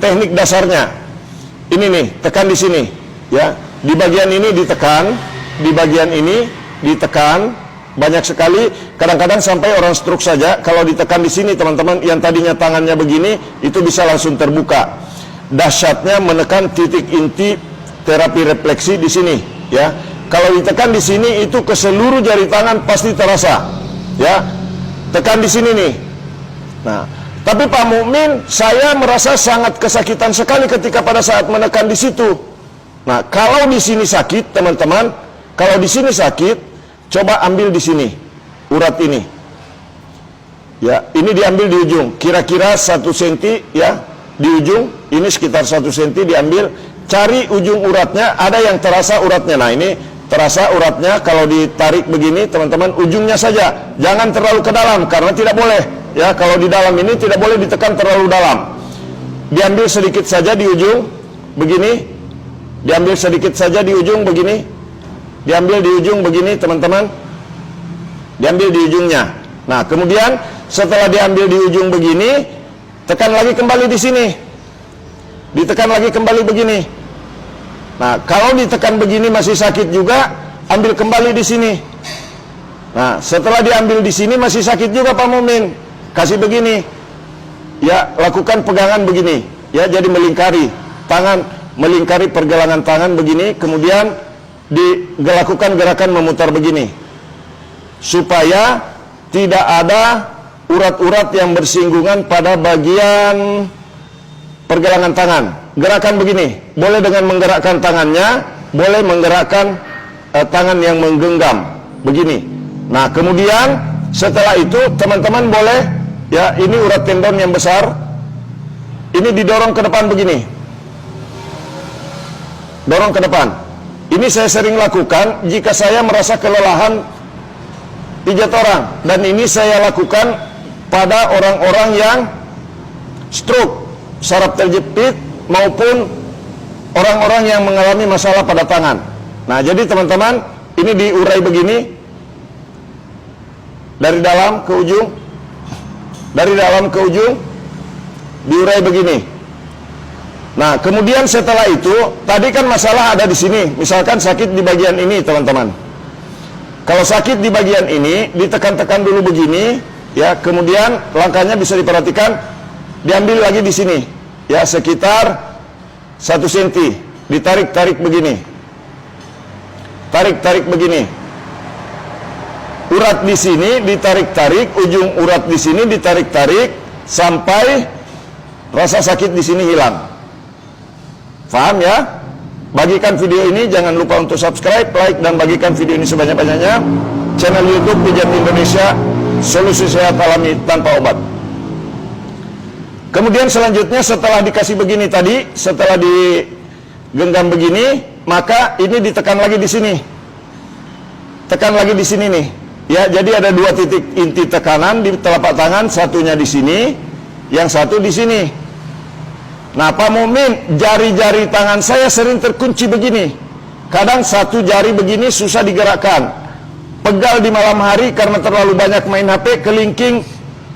teknik dasarnya. Ini nih, tekan di sini, ya. Di bagian ini ditekan, di bagian ini ditekan, banyak sekali. Kadang-kadang sampai orang stroke saja kalau ditekan di sini, teman-teman, yang tadinya tangannya begini, itu bisa langsung terbuka. Dahsyatnya menekan titik inti terapi refleksi di sini, ya. Kalau ditekan di sini itu ke seluruh jari tangan pasti terasa, ya. Tekan di sini nih. Nah, tapi Pak Mukmin, saya merasa sangat kesakitan sekali ketika pada saat menekan di situ. Nah, kalau di sini sakit, teman-teman, kalau di sini sakit, coba ambil di sini urat ini. Ya, ini diambil di ujung, kira-kira 1 cm, ya, di ujung. Ini sekitar 1 cm diambil. Cari ujung uratnya, ada yang terasa uratnya. Nah, ini terasa uratnya. Kalau ditarik begini, teman-teman, ujungnya saja, jangan terlalu ke dalam karena tidak boleh. Ya, kalau di dalam ini tidak boleh ditekan terlalu dalam. Diambil sedikit saja di ujung begini. Diambil sedikit saja di ujung begini. Diambil di ujung begini, teman-teman. Diambil di ujungnya. Nah, kemudian setelah diambil di ujung begini, tekan lagi kembali di sini. Ditekan lagi kembali begini. Nah, kalau ditekan begini masih sakit juga, ambil kembali di sini. Nah, setelah diambil di sini masih sakit juga Pak Mukmin. Kasih begini. Ya, lakukan pegangan begini. Ya, jadi melingkari tangan, melingkari pergelangan tangan begini, kemudian dilakukan gerakan memutar begini. Supaya tidak ada urat-urat yang bersinggungan pada bagian pergelangan tangan. Gerakan begini, boleh dengan menggerakkan tangannya, boleh menggerakkan tangan yang menggenggam begini. Nah, kemudian setelah itu teman-teman boleh, ya, ini urat tendon yang besar, ini didorong ke depan begini, dorong ke depan. Ini saya sering lakukan jika saya merasa kelelahan pijat orang, dan ini saya lakukan pada orang-orang yang stroke, saraf terjepit, maupun orang-orang yang mengalami masalah pada tangan. Nah, jadi teman-teman, ini diurai begini, dari dalam ke ujung, dari dalam ke ujung, diurai begini. Nah, kemudian setelah itu, tadi kan masalah ada di sini, misalkan sakit di bagian ini, teman-teman. Kalau sakit di bagian ini, ditekan-tekan dulu begini, ya, kemudian langkahnya bisa diperhatikan, diambil lagi di sini. Ya, sekitar 1 cm, ditarik-tarik begini, tarik-tarik begini, urat di sini ditarik-tarik, ujung urat di sini ditarik-tarik sampai rasa sakit di sini hilang. Paham ya? Bagikan video ini, jangan lupa untuk subscribe, like, dan bagikan video ini sebanyak-banyaknya. Channel YouTube Pijat Indonesia, solusi sehat alami tanpa obat. Kemudian selanjutnya setelah dikasih begini tadi, setelah digenggam begini, maka ini ditekan lagi di sini. Tekan lagi di sini nih. Ya, jadi ada 2 titik inti tekanan di telapak tangan, satunya di sini, yang satu di sini. Nah, Pak Mukmin, jari-jari tangan saya sering terkunci begini. Kadang 1 jari begini susah digerakkan. Pegal di malam hari karena terlalu banyak main HP, kelingking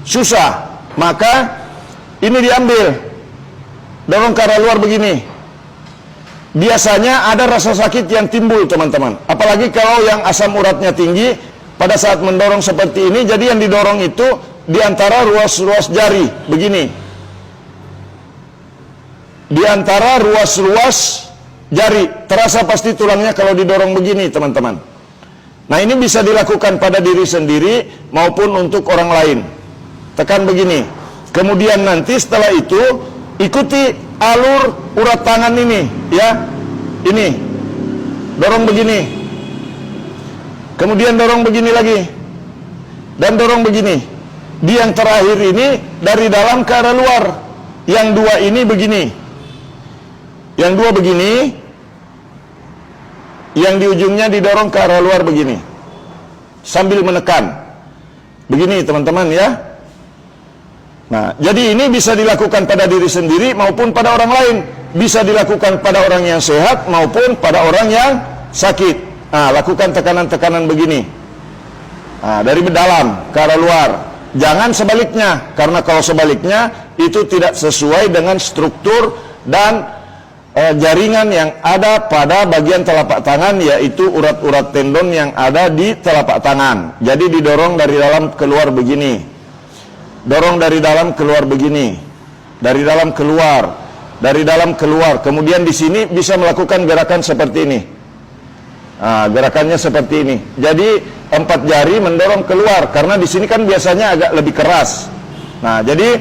susah. Maka ini diambil, dorong ke arah luar begini. Biasanya ada rasa sakit yang timbul, teman-teman. Apalagi kalau yang asam uratnya tinggi, pada saat mendorong seperti ini, jadi yang didorong itu di antara ruas-ruas jari, begini. Di antara ruas-ruas jari, terasa pasti tulangnya kalau didorong begini, teman-teman. Nah, ini bisa dilakukan pada diri sendiri maupun untuk orang lain. Tekan begini. Kemudian nanti setelah itu ikuti alur urat tangan ini, ya. Ini. Dorong begini. Kemudian dorong begini lagi. Dan dorong begini. Di yang terakhir ini dari dalam ke arah luar. Yang 2 ini begini. Yang 2 begini. Yang di ujungnya didorong ke arah luar begini. Sambil menekan. Begini, teman-teman, ya. Nah, jadi ini bisa dilakukan pada diri sendiri maupun pada orang lain. Bisa dilakukan pada orang yang sehat maupun pada orang yang sakit. Nah, lakukan tekanan-tekanan begini. Nah, dari dalam ke arah luar. Jangan sebaliknya, karena kalau sebaliknya itu tidak sesuai dengan struktur dan jaringan yang ada pada bagian telapak tangan, yaitu urat-urat tendon yang ada di telapak tangan. Jadi didorong dari dalam keluar begini, dorong dari dalam keluar begini, dari dalam keluar, dari dalam keluar. Kemudian di sini bisa melakukan gerakan seperti ini. Nah, gerakannya seperti ini. Jadi 4 jari mendorong keluar, karena di sini kan biasanya agak lebih keras. Nah, jadi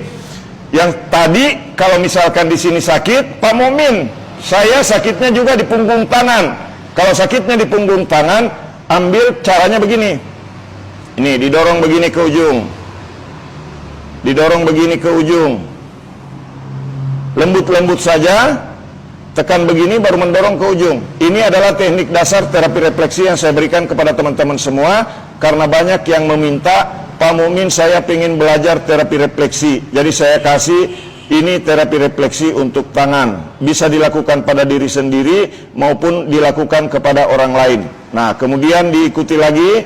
yang tadi kalau misalkan di sini sakit, Pak Mukmin, saya sakitnya juga di punggung tangan. Kalau sakitnya di punggung tangan, ambil caranya begini. Ini didorong begini ke ujung. Didorong begini ke ujung. Lembut-lembut saja, tekan begini baru mendorong ke ujung. Ini adalah teknik dasar terapi refleksi yang saya berikan kepada teman-teman semua, karena banyak yang meminta, Pak Mukmin, saya ingin belajar terapi refleksi. Jadi saya kasih ini terapi refleksi untuk tangan, bisa dilakukan pada diri sendiri maupun dilakukan kepada orang lain. Nah, kemudian diikuti lagi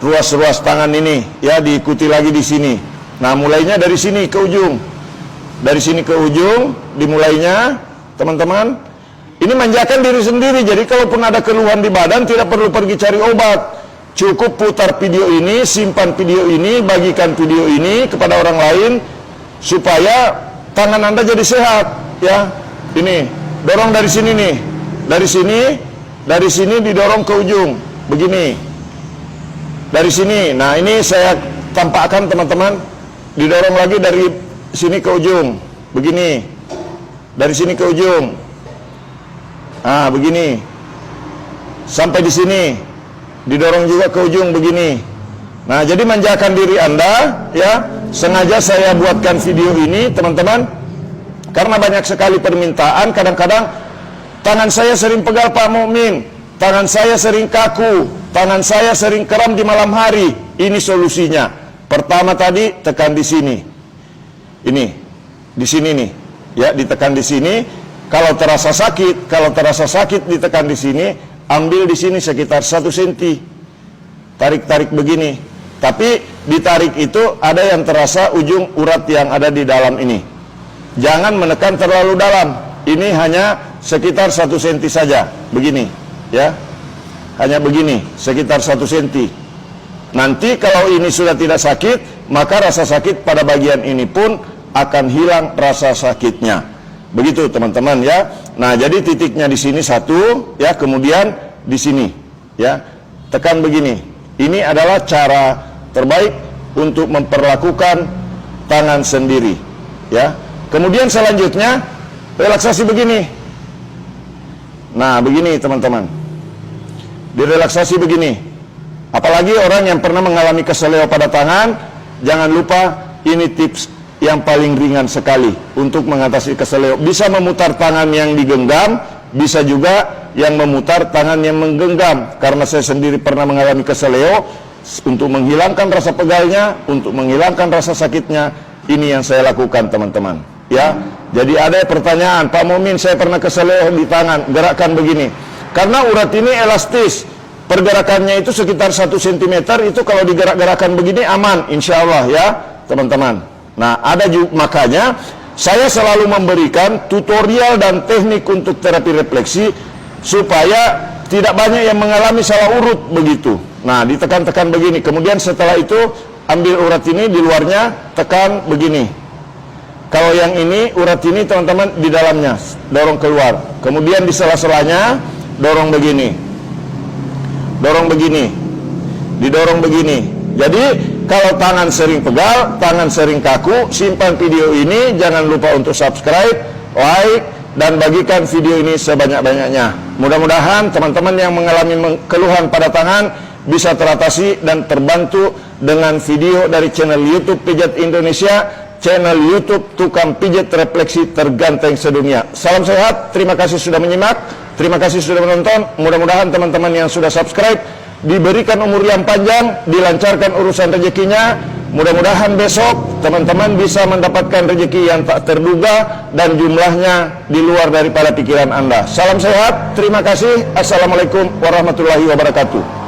ruas-ruas tangan ini, ya, diikuti lagi di sini. Nah, mulainya dari sini ke ujung, dari sini ke ujung, dimulainya, teman-teman. Ini manjakan diri sendiri. Jadi kalaupun ada keluhan di badan, tidak perlu pergi cari obat. Cukup putar video ini, simpan video ini, bagikan video ini kepada orang lain supaya tangan Anda jadi sehat, ya. Ini, dorong dari sini nih. Dari sini didorong ke ujung. Begini. Dari sini. Nah, ini saya tampakkan, teman-teman. Didorong lagi dari sini ke ujung. Begini. Dari sini ke ujung. Nah, begini. Sampai di sini. Didorong juga ke ujung begini. Nah, jadi manjakan diri Anda, ya. Sengaja saya buatkan video ini, teman-teman, karena banyak sekali permintaan. Kadang-kadang tangan saya sering pegal, Pak Mukmin, tangan saya sering kaku, tangan saya sering kram di malam hari. Ini solusinya. Pertama tadi, tekan di sini. Ini, di sini nih, ya, ditekan di sini. Kalau terasa sakit ditekan di sini. Ambil di sini sekitar 1 cm. Tarik-tarik begini. Tapi ditarik itu ada yang terasa ujung urat yang ada di dalam ini. Jangan menekan terlalu dalam. Ini hanya sekitar 1 cm saja. Begini, ya. Hanya begini, sekitar 1 cm. Nanti kalau ini sudah tidak sakit, maka rasa sakit pada bagian ini pun akan hilang rasa sakitnya. Begitu, teman-teman, ya. Nah, jadi titiknya di sini 1, ya, kemudian di sini, ya. Tekan begini. Ini adalah cara terbaik untuk memperlakukan tangan sendiri, ya. Kemudian selanjutnya relaksasi begini. Nah, begini, teman-teman. Direlaksasi begini. Apalagi orang yang pernah mengalami keseleo pada tangan, jangan lupa ini tips yang paling ringan sekali untuk mengatasi keseleo. Bisa memutar tangan yang digenggam, bisa juga yang memutar tangan yang menggenggam. Karena saya sendiri pernah mengalami keseleo. Untuk menghilangkan rasa pegalnya, untuk menghilangkan rasa sakitnya, ini yang saya lakukan, teman-teman, ya. Jadi ada pertanyaan, Pak Mukmin, saya pernah keseleo di tangan, gerakan begini. Karena urat ini elastis, pergerakannya itu sekitar 1 cm, itu kalau digerak-gerakan begini aman, insya Allah, ya, teman-teman. Nah, ada juga, makanya saya selalu memberikan tutorial dan teknik untuk terapi refleksi supaya tidak banyak yang mengalami salah urut begitu. Nah, ditekan-tekan begini. Kemudian setelah itu ambil urat ini di luarnya, tekan begini. Kalau yang ini, urat ini, teman-teman, di dalamnya, dorong keluar. Kemudian di sela-selanya dorong begini. Dorong begini. Didorong begini. Jadi kalau tangan sering pegal, tangan sering kaku, simpan video ini, jangan lupa untuk subscribe, like, dan bagikan video ini sebanyak-banyaknya. Mudah-mudahan teman-teman yang mengalami keluhan pada tangan bisa teratasi dan terbantu dengan video dari channel YouTube Pijat Indonesia, channel YouTube Tukang Pijat Refleksi Terganteng Sedunia. Salam sehat, terima kasih sudah menyimak, terima kasih sudah menonton. Mudah-mudahan teman-teman yang sudah subscribe diberikan umur yang panjang, dilancarkan urusan rezekinya. Mudah-mudahan besok teman-teman bisa mendapatkan rezeki yang tak terduga dan jumlahnya di luar daripada pikiran Anda. Salam sehat, terima kasih. Assalamualaikum warahmatullahi wabarakatuh.